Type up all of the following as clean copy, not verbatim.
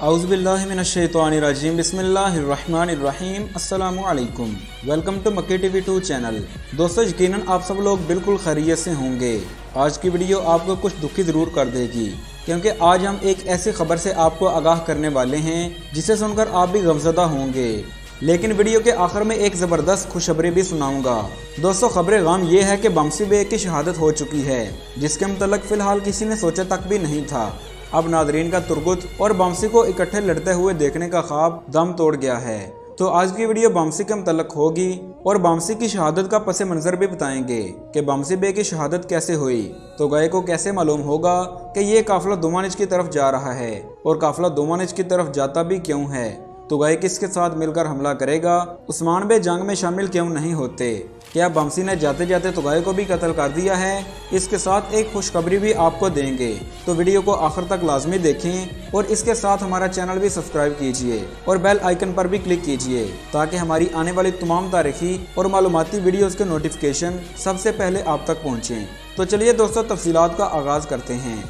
औज़ुबिल्लाहिमिनश्शैतानिर्रजीम बिस्मिल्लाहिर्रहमानिर्रहीम अस्सलामु अलैकुम। वेलकम टू मक्की टीवी 2 चैनल। दोस्तों, यकीनन आप सब लोग बिल्कुल खैरियत से होंगे। आज की वीडियो आपको कुछ दुखी ज़रूर कर देगी, क्योंकि आज हम एक ऐसी खबर से आपको आगाह करने वाले हैं जिसे सुनकर आप भी गमज़दा होंगे। लेकिन वीडियो के आखिर में एक ज़बरदस्त खुशखबरी भी सुनाऊंगा। दोस्तों, खबर गम ये है कि बमसी बे की शहादत हो चुकी है, जिसके मतलब फ़िलहाल किसी ने सोचा तक भी नहीं था। अब नादरीन का तुरगुत और बमसी को इकट्ठे लड़ते हुए देखने का ख्वाब दम तोड़ गया है। तो आज की वीडियो बमसी के मतलब होगी और बमसी की शहादत का पस मंज़र भी बताएंगे कि बमसी बे की शहादत कैसे हुई। तो गए को कैसे मालूम होगा कि ये काफिला दोमानिज की तरफ जा रहा है और काफिला दोमानिज की तरफ जाता भी क्यों है। तो गए किसके साथ मिलकर हमला करेगा, उस्मान बे जंग में शामिल क्यों नहीं होते, क्या बमसी ने जाते जाते तुगाई को भी कत्ल कर दिया है। इसके साथ एक खुशखबरी भी आपको देंगे। तो वीडियो को आखिर तक लाजमी देखें और इसके साथ हमारा चैनल भी सब्सक्राइब कीजिए और बेल आइकन पर भी क्लिक कीजिए, ताकि हमारी आने वाली तमाम तारीखी और मालूमाती वीडियोज़ के नोटिफिकेशन सबसे पहले आप तक पहुँचें। तो चलिए दोस्तों, तफसीलात का आगाज़ करते हैं।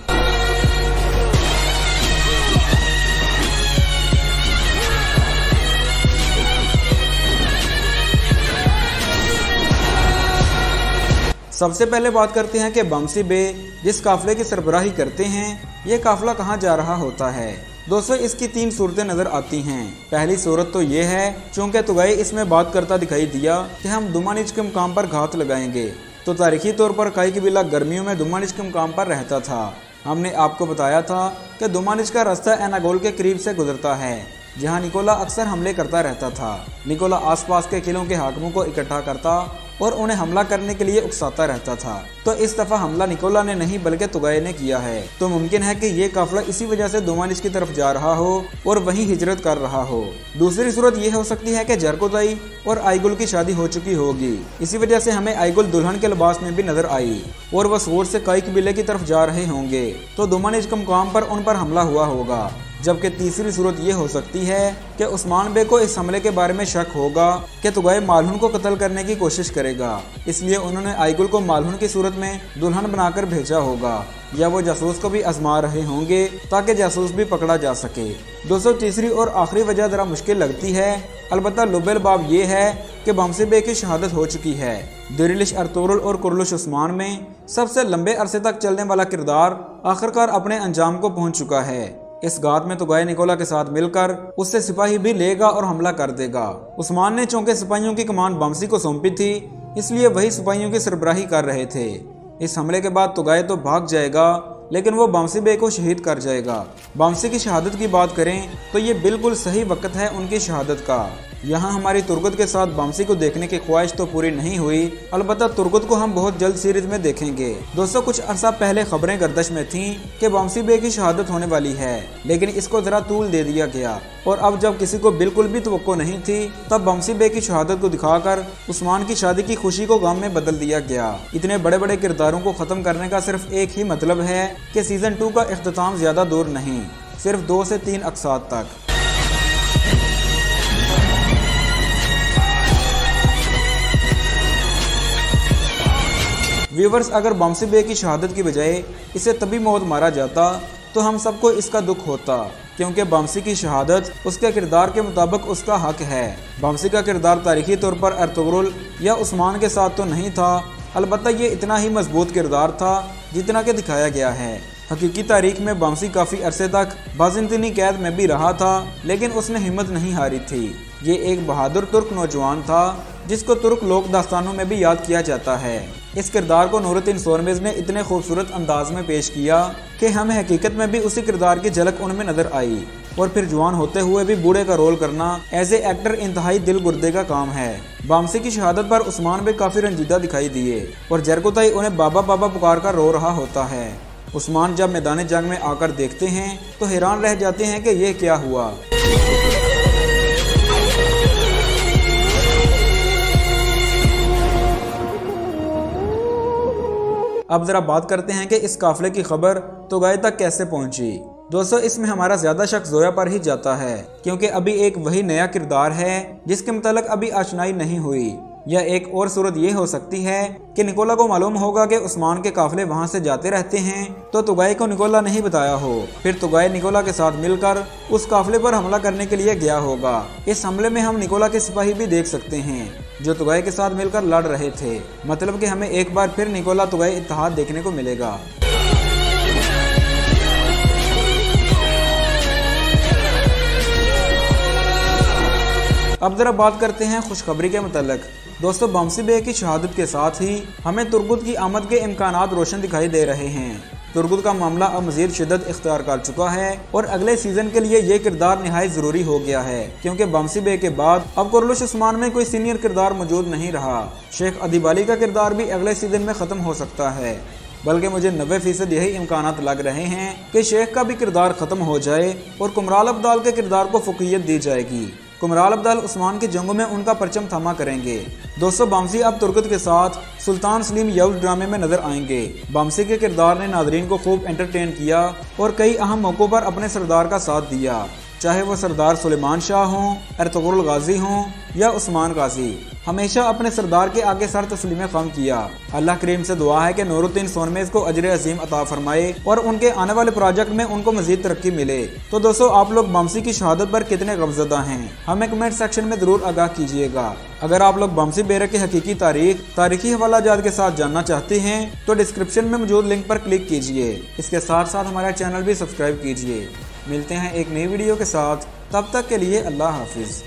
सबसे पहले बात करते हैं कि बमसी बे जिस काफिले की सरबराही करते हैं, ये काफिला कहाँ जा रहा होता है। दोस्तों, इसकी 3 सूरतें नज़र आती हैं। पहली सूरत तो ये है, चूँकि तुगाई इसमें बात करता दिखाई दिया कि हम दोमानिज के मुकाम पर घात लगाएंगे, तो तारीखी तौर पर कई कबीला गर्मियों में दोमानिज के मुकाम पर रहता था। हमने आपको बताया था कि दोमानिज का रास्ता एनागोल के करीब से गुजरता है, जहाँ निकोला अक्सर हमले करता रहता था। निकोला आसपास के किलों के हाकिमों को इकट्ठा करता और उन्हें हमला करने के लिए उकसाता रहता था। तो इस दफ़ा हमला निकोला ने नहीं बल्कि तुगाई ने किया है। तो मुमकिन है कि ये काफिला इसी वजह से दोमानिज की तरफ जा रहा हो और वहीं हिजरत कर रहा हो। दूसरी सूरत ये हो सकती है कि जरकोदाई और आईगुल की शादी हो चुकी होगी, इसी वजह से हमें आईगुल दुल्हन के लिबास में भी नजर आई और वह सोर से कई कबीले की तरफ जा रहे होंगे, तो दोमानिज के मुकाम पर उन पर हमला हुआ होगा। जबकि तीसरी सूरत ये हो सकती है कि उस्मान बे को इस हमले के बारे में शक होगा कि तुगाई मालहुन को कत्ल करने की कोशिश करेगा, इसलिए उन्होंने आईगुल को मालहुन की सूरत में दुल्हन बनाकर भेजा होगा, या वो जासूस को भी आजमा रहे होंगे ताकि जासूस भी पकड़ा जा सके। दोस्तों, तीसरी और आखिरी वजह ज़रा मुश्किल लगती है, अलबत्ता लुबेल बाब ये है कि बमसी बे की शहादत हो चुकी है। दिरिलिश अर्तुगरुल और कुरलिश उस्मान में सबसे लंबे अरसे तक चलने वाला किरदार आखिरकार अपने अंजाम को पहुँच चुका है। इस घात में तुगाई निकोला के साथ मिलकर उससे सिपाही भी लेगा और हमला कर देगा। उस्मान ने चूंकि सिपाहियों की कमान बमसी को सौंपी थी, इसलिए वही सिपाहियों की सरबराही कर रहे थे। इस हमले के बाद तुगाई तो भाग जाएगा, लेकिन वो बमसी बे को शहीद कर जाएगा। बमसी की शहादत की बात करें तो ये बिल्कुल सही वक्त है उनकी शहादत का। यहाँ हमारी तुरगत के साथ बमसी को देखने की ख्वाहिश तो पूरी नहीं हुई, अलबत्ता तुरगत को हम बहुत जल्द सीरीज में देखेंगे। दोस्तों, कुछ अरसा पहले खबरें गर्दिश में थीं कि बमसी बे की शहादत होने वाली है, लेकिन इसको जरा तूल दे दिया गया और अब जब किसी को बिल्कुल भी तवक्को नहीं थी, तब बमसी बे की शहादत को दिखाकर उस्मान की शादी की खुशी को गम में बदल दिया गया। इतने बड़े बड़े किरदारों को ख़त्म करने का सिर्फ एक ही मतलब है कि सीज़न 2 का इख्तिताम ज़्यादा दूर नहीं, सिर्फ 2 से 3 अक़सात तक। व्यूवर्स, अगर बमसी बे की शहादत की बजाय इसे तभी मौत मारा जाता तो हम सबको इसका दुख होता, क्योंकि बमसी की शहादत उसके किरदार के मुताबिक उसका हक है। बमसी का किरदार तारीखी तौर पर अर्तुगरुल या उस्मान के साथ तो नहीं था, अलबत्ता ये इतना ही मजबूत किरदार था जितना कि दिखाया गया है। हकीकी तारीख में बमसी काफ़ी अरसे तक बाज़िंतीनी कैद में भी रहा था, लेकिन उसने हिम्मत नहीं हारी थी। ये एक बहादुर तुर्क नौजवान था जिसको तुर्क लोक दास्तानों में भी याद किया जाता है। इस किरदार को नूरुद्दीन सोरमेज़ ने इतने खूबसूरत अंदाज में पेश किया कि हमें हकीकत में भी उसी किरदार की झलक उनमें नजर आई। और फिर जवान होते हुए भी बूढ़े का रोल करना एज ए एक्टर इंतहाई दिल गुर्दे का काम है। बमसी की शहादत पर उस्मान भी काफ़ी रंजीदा दिखाई दिए और जरकोदाई उन्हें बाबा बाबा पुकार कर रो रहा होता है। उस्मान जब मैदान जंग में आकर देखते हैं तो हैरान रह जाते हैं कि यह क्या हुआ। अब जरा बात करते हैं कि इस काफिले की खबर तुगाई तक कैसे पहुंची। दोस्तों, इसमें हमारा ज्यादा शक जोया पर ही जाता है, क्योंकि अभी एक वही नया किरदार है जिसके मुतालिक अभी आशनाई नहीं हुई। या एक और सूरत ये हो सकती है कि निकोला को मालूम होगा कि उस्मान के काफिले वहां से जाते रहते हैं, तो तुगाई को निकोला नहीं बताया हो। फिर तुगाई निकोला के साथ मिलकर उस काफिले पर हमला करने के लिए गया होगा। इस हमले में हम निकोला के सिपाही भी देख सकते हैं जो तुगाई के साथ मिलकर लड़ रहे थे। मतलब कि हमें एक बार फिर निकोला तुगाई इत्तेहाद देखने को मिलेगा। अब जरा बात करते हैं खुशखबरी के मतलब। दोस्तों, बमसी बे की शहादत के साथ ही हमें तुर्गुत की आमद के इम्कानात रोशन दिखाई दे रहे हैं। तुर्गुत का मामला अब मजीद शिद्दत इख्तियार कर चुका है और अगले सीजन के लिए ये किरदार निहायत जरूरी हो गया है, क्योंकि बमसी बे के बाद अब कुरलिश उस्मान में कोई सीनियर किरदार मौजूद नहीं रहा। शेख अदीब अली का किरदार भी अगले सीजन में खत्म हो सकता है, बल्कि मुझे 90% यही इम्कानात लग रहे हैं कि शेख का भी किरदार खत्म हो जाए और कुमराल अब्दाल के किरदार को फुकियत दी जाएगी। कुमराल अब्दाल उस्मान की जंगों में उनका परचम थमा करेंगे। दोस्तों, बमसी अब तुर्गुत के साथ सुल्तान सलीम यवल ड्रामे में नजर आएंगे। बमसी के किरदार ने नाजरीन को खूब एंटरटेन किया और कई अहम मौकों पर अपने सरदार का साथ दिया, चाहे वो सरदार सुलेमान शाह हों, अर्तुगरुल गाजी हों या उस्मान गाजी। हमेशा अपने सरदार के आगे सर तस्लीम खम किया। अल्लाह करीम से दुआ है कि नूरुद्दीन सोनमेज़ को अजर अजीम अता फरमाए और उनके आने वाले प्रोजेक्ट में उनको मजीद तरक्की मिले। तो दोस्तों, आप लोग बमसी की शहादत पर कितने गमज़दा हैं, हमें कमेंट सेक्शन में जरूर आगाह कीजिएगा। अगर आप लोग बमसी बेरक की हकीकी तारीखी हवालाजात के साथ जानना चाहते हैं तो डिस्क्रिप्शन में मौजूद लिंक पर क्लिक कीजिए। इसके साथ साथ हमारा चैनल भी सब्सक्राइब कीजिए। मिलते हैं एक नई वीडियो के साथ, तब तक के लिए अल्लाह हाफिज़।